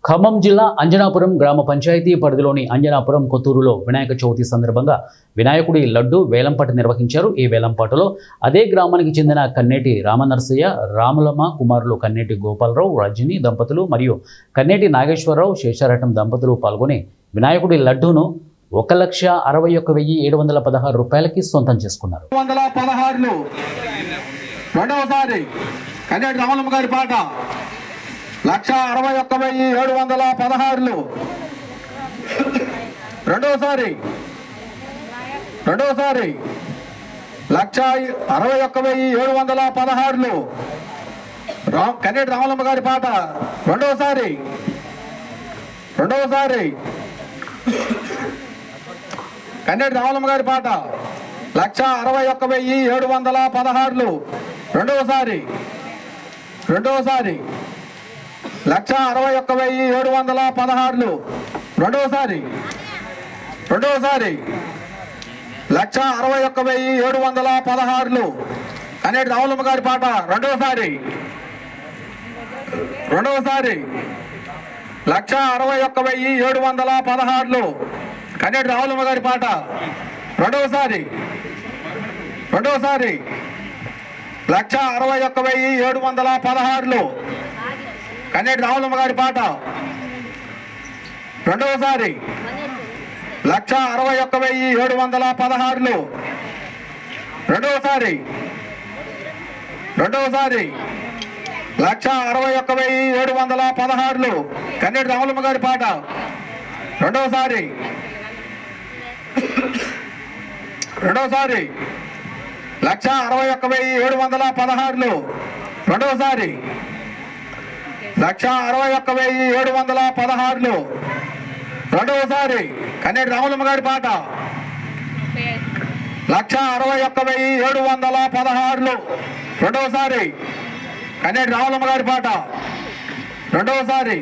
ఖమ్మం జిల్లా అంజనాపురం గ్రామ పంచాయతీ పరిధిలోని అంజనాపురం కొత్తూరులో వినాయక చవితి సందర్భంగా వినాయకుడి లడ్డు వేలంపాట నిర్వహించారు. ఈ వేలంపాటలో అదే గ్రామానికి చెందిన కన్నేటి రామనరసయ్య, రాములమ్మ కుమారులు కన్నేటి గోపాలరావు, రజని దంపతులు మరియు కన్నేటి నాగేశ్వరరావు, శేషారటం దంపతులు పాల్గొని వినాయకుడి లడ్డూను 1,61,716 రూపాయలకి సొంతం చేసుకున్నారు. రెండవసారి కన్నేటి రామలమ్మ గారి పాట 1,61,716. రెండవసారి 1,61,716 కన్నేటి రామలమ్మ గారి పాట. రెండవసారి కన్నేటి రామలమ్మ గారి పాట 1,61,716. రెండవసారి 1,61,716. రెండవసారి 1,61,716 కన్నేటి రామలమ్మ గారి పాట. రెండవసారి 1,61,716 కన్నేటి రామలమ్మ గారి పాట. రెండవసారి 1,61,716 కన్నేటి రామలమ్మ గారి పాట. రెండవసారి 1,61,716. రెండవసారి 1,61,716 కన్నేటి రామలమ్మ గారి పాట. రెండవసారి 1,61,716. రెండవసారి 1,61,716. రెండవసారి కన్నేటి రామలమ్మ గారి పాట. 1,61,716. రెండవసారి కన్నేటి రామలమ్మ గారి పాట. రెండవసారి